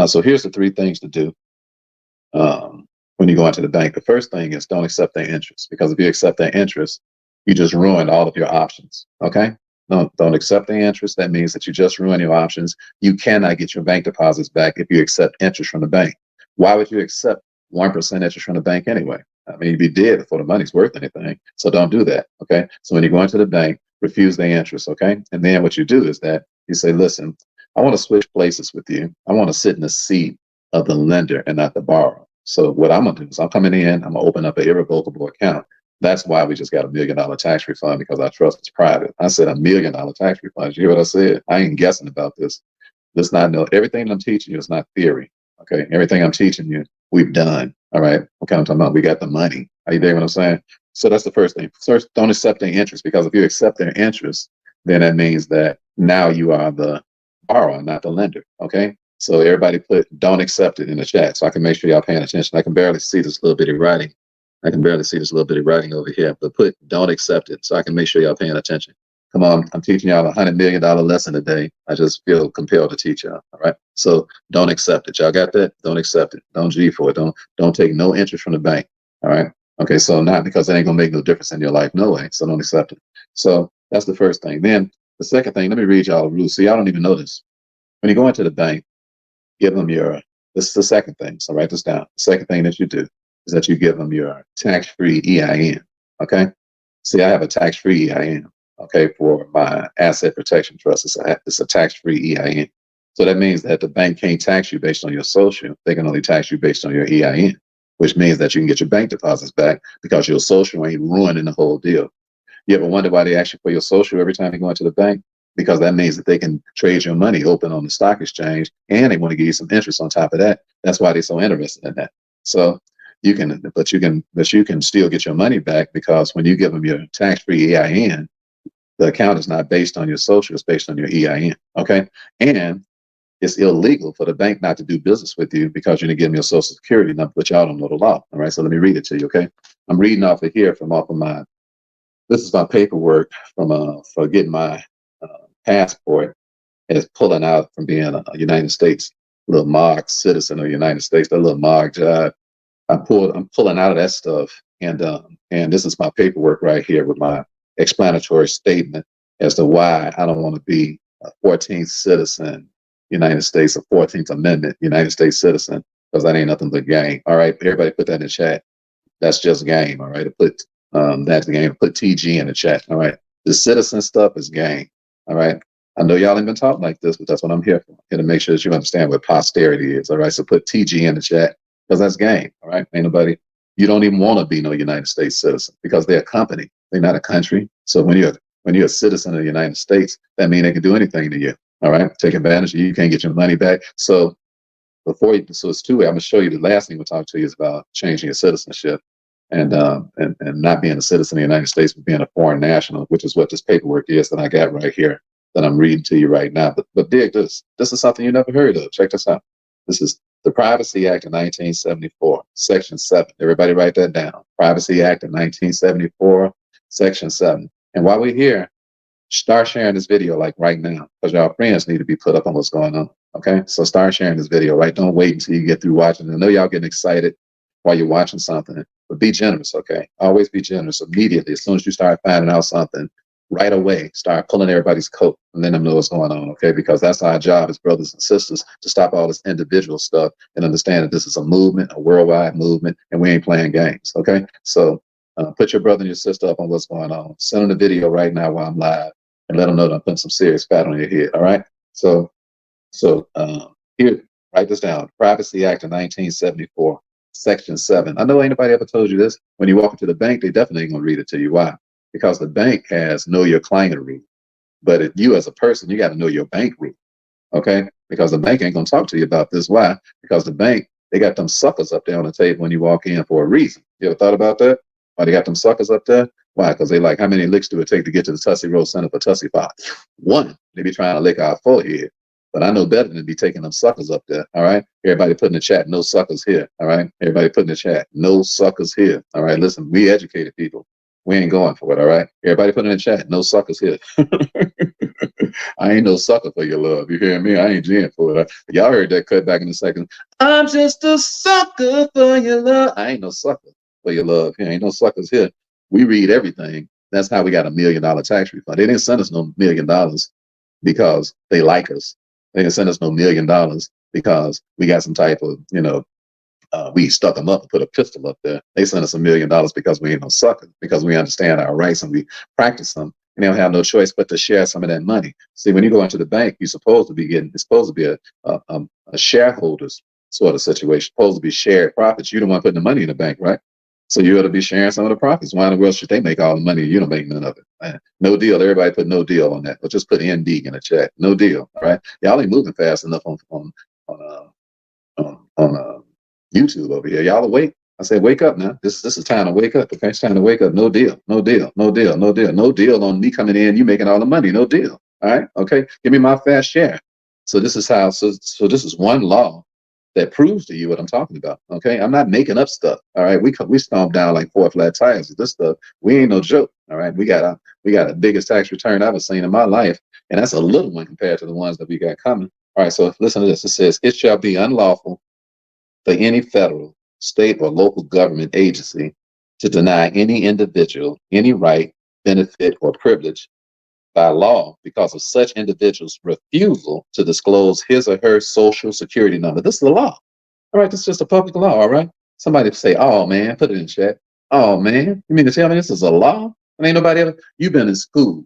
So here's the 3 things to do when you go into the bank. The first thing is don't accept their interest, because if you accept their interest, you just ruined all of your options. Okay? Don't accept their interest. That means that you just ruin your options. You cannot get your bank deposits back if you accept interest from the bank. Why would you accept 1% interest from the bank anyway? I mean, you'd be dead before the money's worth anything. So don't do that. Okay? So when you go into the bank, refuse their interest. Okay? And then what you do is that you say, listen, I want to switch places with you. I want to sit in the seat of the lender and not the borrower. So what I'm gonna do is I'm coming in, I'm gonna open up an irrevocable account. That's why we just got $1 million tax refund, because our trust is private. I said $1 million tax refund. You hear what I said? I ain't guessing about this. Let's not know. Everything I'm teaching you is not theory. Okay. Everything I'm teaching you, we've done. All right. Okay. I'm talking about we got the money. Are you there what I'm saying? So that's the first thing. First, don't accept their interest, because if you accept their interest, then that means that now you are the borrower, not the lender. Okay. So everybody put don't accept it in the chat so I can make sure y'all paying attention. I can barely see this little bitty writing. I can barely see this little bitty writing over here, but put don't accept it so I can make sure y'all paying attention. Come on, I'm teaching y'all a $100 million lesson today. I just feel compelled to teach y'all. All right. So don't accept it. Y'all got that? Don't accept it. Don't G for it. Don't take no interest from the bank. All right. Okay. So not because it ain't gonna make no difference in your life. No way. So don't accept it. So that's the first thing. Then the second thing, let me read y'all the rules. So y'all don't even know this. When you go into the bank, give them this is the second thing. So write this down. The second thing that you do is that you give them your tax-free EIN. Okay. See, I have a tax-free EIN. Okay. For my asset protection trust, it's a tax-free EIN. So that means that the bank can't tax you based on your social. They can only tax you based on your EIN, which means that you can get your bank deposits back because your social ain't ruining the whole deal. You ever wonder why they ask you for your social every time you go into the bank? Because that means that they can trade your money open on the stock exchange, and they want to give you some interest on top of that. That's why they're so interested in that. So you can still get your money back, because when you give them your tax-free EIN, the account is not based on your social, it's based on your EIN. Okay. And it's illegal for the bank not to do business with you because you didn't give them your social security number, but y'all don't know the law. All right. So let me read it to you. Okay. I'm reading off of here off of my, this is my paperwork for getting my passport, and it's pulling out from being a United States little MOG citizen of the United States, that little MOG job. I'm pulling out of that stuff, and this is my paperwork right here with my explanatory statement as to why I don't want to be a 14th citizen United States, a 14th Amendment United States citizen, because that ain't nothing but game. All right, everybody put that in the chat. That's just game. All right, that's the game. Put TG in the chat. All right, the citizen stuff is game. All right. I know y'all ain't been talking like this, but that's what I'm here for. Here to make sure that you understand what posterity is. All right. So put TG in the chat, because that's game. All right. Ain't nobody, you don't even want to be no United States citizen, because they're a company. They're not a country. So when you're a citizen of the United States, that means they can do anything to you. All right. Take advantage of you. You can't get your money back. So so it's two ways. I'm gonna show you the last thing we'll talk to you is about changing your citizenship and not being a citizen of the United States, but being a foreign national, which is what this paperwork is that I got right here that I'm reading to you right now. But dig this. This is something you never heard of. Check this out. This is the Privacy Act of 1974, Section 7. Everybody write that down. Privacy Act of 1974, Section 7. And while we're here, start sharing this video like right now, because y'all friends need to be put up on what's going on. Okay? So start sharing this video, right? Don't wait until you get through watching. I know y'all getting excited while you're watching something, but be generous, okay? Always be generous immediately. As soon as you start finding out something, right away, start pulling everybody's coat and letting them know what's going on, okay? Because that's our job as brothers and sisters, to stop all this individual stuff and understand that this is a movement, a worldwide movement, and we ain't playing games, okay? So put your brother and your sister up on what's going on. Send them the video right now while I'm live, and let them know that I'm putting some serious fat on your head, all right? So here, write this down. Privacy Act of 1974. Section 7. I know ain't nobody ever told you this. When you walk into the bank, they definitely ain't gonna read it to you. Why? Because the bank has know your client rule. But you as a person, you got to know your bank rule. Okay? Because the bank ain't gonna talk to you about this. Why? Because the bank, they got them suckers up there on the table when you walk in for a reason. You ever thought about that? Why they got them suckers up there? Why? Because they like, how many licks do it take to get to the Tussie Roll Center for Tussie Pop? One. They be trying to lick our forehead. But I know better than to be taking them suckers up there. All right. Everybody put in the chat, no suckers here. All right. Everybody put in the chat, no suckers here. All right. Listen, we educated people. We ain't going for it. All right. Everybody put in the chat, no suckers here. I ain't no sucker for your love. You hear me? I ain't Jen for it. Y'all heard that cut back in the second. I'm just a sucker for your love. I ain't no sucker for your love. Here ain't no suckers here. We read everything. That's how we got $1 million tax refund. They didn't send us no $1 million because they like us. They didn't send us no $1 million because we got some type of, we stuck them up and put a pistol up there. They sent us $1 million because we ain't no sucker, because we understand our rights and we practice them. And they don't have no choice but to share some of that money. See, when you go into the bank, you're supposed to be getting, it's supposed to be a shareholders sort of situation, supposed to be shared profits. You don't want putting the money in the bank, right? So you ought to be sharing some of the profits. Why in the world should they make all the money? You don't make none of it. No deal. Everybody put no deal on that. But just put ND in the chat. No deal. All right. Y'all ain't moving fast enough on YouTube over here. Y'all awake? I said, wake up now. This is time to wake up. Okay, it's time to wake up. No deal. No deal. No deal. No deal. No deal on me coming in. You making all the money. No deal. All right. Okay. Give me my fair share. So this is how. So this is one law that proves to you what I'm talking about. Okay. I'm not making up stuff. All right. We stomp down like 4 flat tires with this stuff. We ain't no joke. All right. We got the biggest tax return I've ever seen in my life, and that's a little one compared to the ones that we got coming. All right. So listen to this. It says it shall be unlawful for any federal, state, or local government agency to deny any individual any right, benefit, or privilege by law because of such individual's refusal to disclose his or her social security number. This is the law. All right, this is just a public law. All right. Somebody say, oh man, put it in chat. Oh man, you mean to tell me this is a law? And ain't nobody ever, you've been in school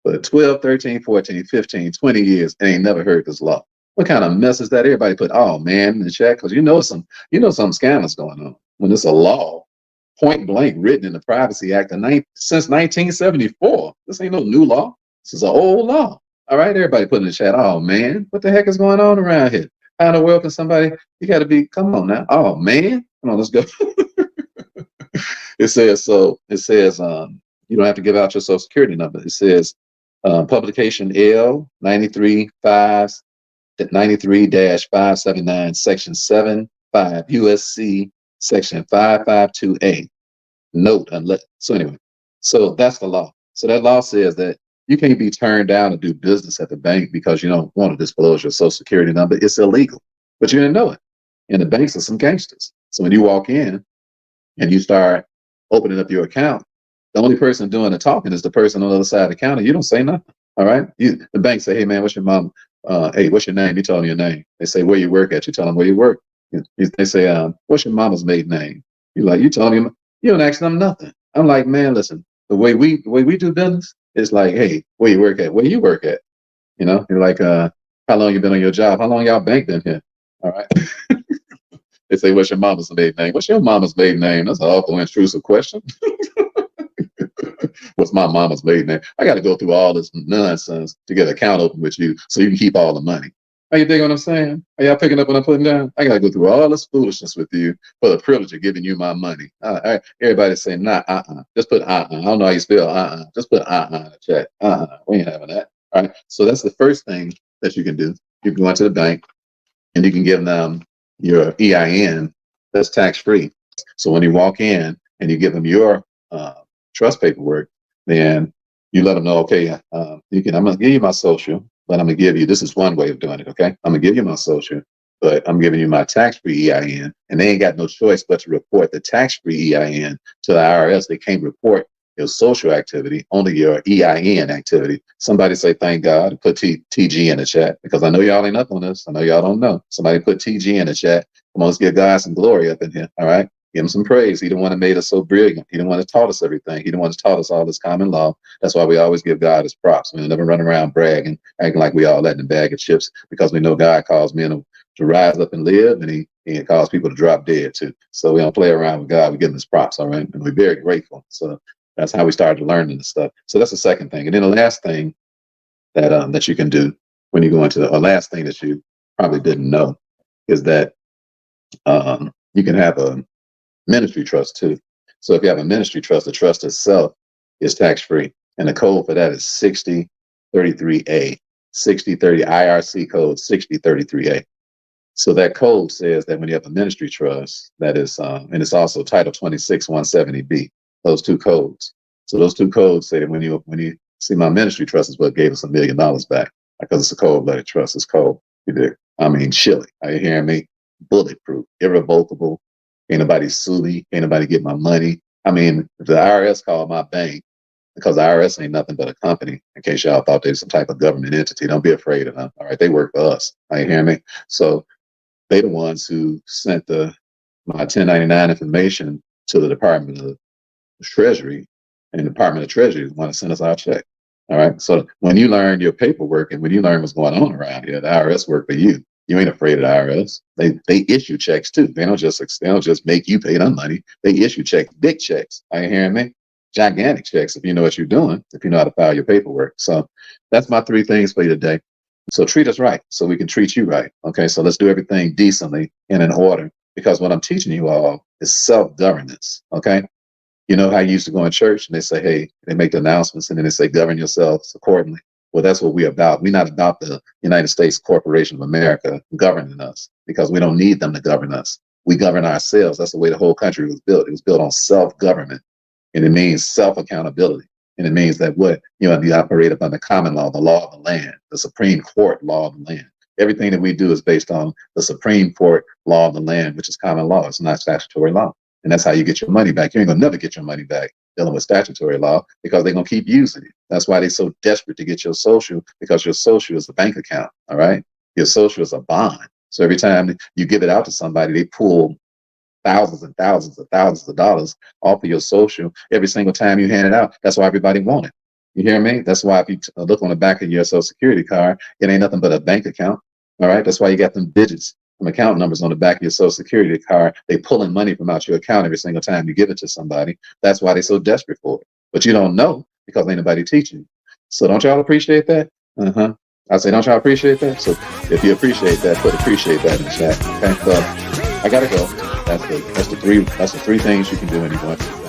for 12, 13, 14, 15, 20 years and ain't never heard this law. What kind of mess is that? Everybody put, oh man, in the chat, because you know some scammers going on. When it's a law, point blank, written in the Privacy Act since 1974. This ain't no new law. This is an old law. All right, everybody put in the chat, oh man, what the heck is going on around here? How in the world can somebody, you got to be, come on now. Oh man, come on, let's go. It says, you don't have to give out your social security number. It says, publication L 93-579, section 7.5, USC section 552A. Note unless, so anyway, so that's the law. So that law says that you can't be turned down to do business at the bank because you don't want to disclose your social security number. It's illegal, but you didn't know it. And the banks are some gangsters. So when you walk in and you start opening up your account, the only person doing the talking is the person on the other side of the counter. You don't say nothing. All right. The bank say, hey man, what's your mom? Hey, what's your name? You tell them your name. They say, where you work at? You tell them where you work. They say, what's your mama's maiden name? You tell them, you don't ask them nothing. I'm like, man, listen, the way we do business is like, hey, where you work at? Where you work at? You're like, how long you been on your job? How long y'all bank been here? All right. They say, what's your mama's maiden name? What's your mama's maiden name? That's an awful intrusive question. What's my mama's maiden name? I got to go through all this nonsense to get an account open with you so you can keep all the money. Are you digging what I'm saying? Are y'all picking up what I'm putting down? I got to go through all this foolishness with you for the privilege of giving you my money. Everybody say, nah, just put I don't know how you spell just put in the chat. We ain't having that. All right. So that's the first thing that you can do. You can go into the bank and you can give them your EIN that's tax free. So when you walk in and you give them your trust paperwork, then you let them know, okay, I'm going to give you my social, but I'm going to give you, this is one way of doing it, okay? I'm going to give you my social, but I'm giving you my tax-free EIN, and they ain't got no choice but to report the tax-free EIN to the IRS. They can't report your social activity, only your EIN activity. Somebody say, thank God, put TG in the chat, because I know y'all ain't up on this. I know y'all don't know. Somebody put TG in the chat. Come on, let's give God some glory up in here, all right? Give him some praise. He the one that made us so brilliant. He the one that taught us everything. He the one that taught us all this common law. That's why we always give God his props. We never run around bragging, acting like we all that in a bag of chips, because we know God calls men to rise up and live, and he calls people to drop dead too. So we don't play around with God. We give him his props, all right? And we're very grateful. So that's how we started learning this stuff. So that's the second thing. And then the last thing that you can do when you go into the last thing that you probably didn't know is that you can have a ministry trust too. So if you have a ministry trust, the trust itself is tax-free. And the code for that is 6033A, 6030 IRC code 6033A. So that code says that when you have a ministry trust, that is, and it's also Title 26 170B, those two codes. So those two codes say that when you See, my ministry trust is what gave us $1 million back because it's a cold-blooded trust. It's cold. You dig? I mean, chilly. Are you hearing me? Bulletproof, irrevocable. Ain't nobody sue me. Ain't nobody get my money. I mean, if the IRS called my bank, because the IRS ain't nothing but a company, in case y'all thought they was some type of government entity, don't be afraid of them. All right, they work for us. Are you hearing me? So they the ones who sent my 1099 information to the Department of Treasury, and the Department of Treasury is the one that sent us our check. All right. So when you learn your paperwork and when you learn what's going on around here, the IRS work for you. You ain't afraid of the IRS. They issue checks too. They don't just make you pay them money. They issue checks, big checks. Are you hearing me? Gigantic checks if you know what you're doing, if you know how to file your paperwork. So that's my 3 things for you today. So treat us right so we can treat you right. Okay. So let's do everything decently and in order, because what I'm teaching you all is self-governance. Okay. You know how you used to go in church and they say, hey, they make the announcements and then they say, govern yourselves accordingly. Well, that's what we're about. We're not about the United States Corporation of America governing us, because we don't need them to govern us. We govern ourselves. That's the way the whole country was built. It was built on self-government, and it means self-accountability. And it means that you operate upon the common law, the law of the land, the Supreme Court law of the land. Everything that we do is based on the Supreme Court law of the land, which is common law. It's not statutory law. And that's how you get your money back. You ain't gonna never get your money back dealing with statutory law, because they're gonna keep using it. That's why they're so desperate to get your social, because your social is a bank account. All right. Your social is a bond. So every time you give it out to somebody, they pull thousands and thousands and thousands of dollars off of your social every single time you hand it out. That's why everybody wants it. You hear me? That's why if you look on the back of your Social Security card, it ain't nothing but a bank account. All right. That's why you got them digits, some account numbers on the back of your Social Security card. They pulling money from out your account every single time you give it to somebody. That's why they're so desperate for it. But you don't know, because ain't nobody teaching you. So don't y'all appreciate that? I say, don't y'all appreciate that? So if you appreciate that, put appreciate that in the chat. Okay. So I gotta go. That's the 3 things you can do when you want to.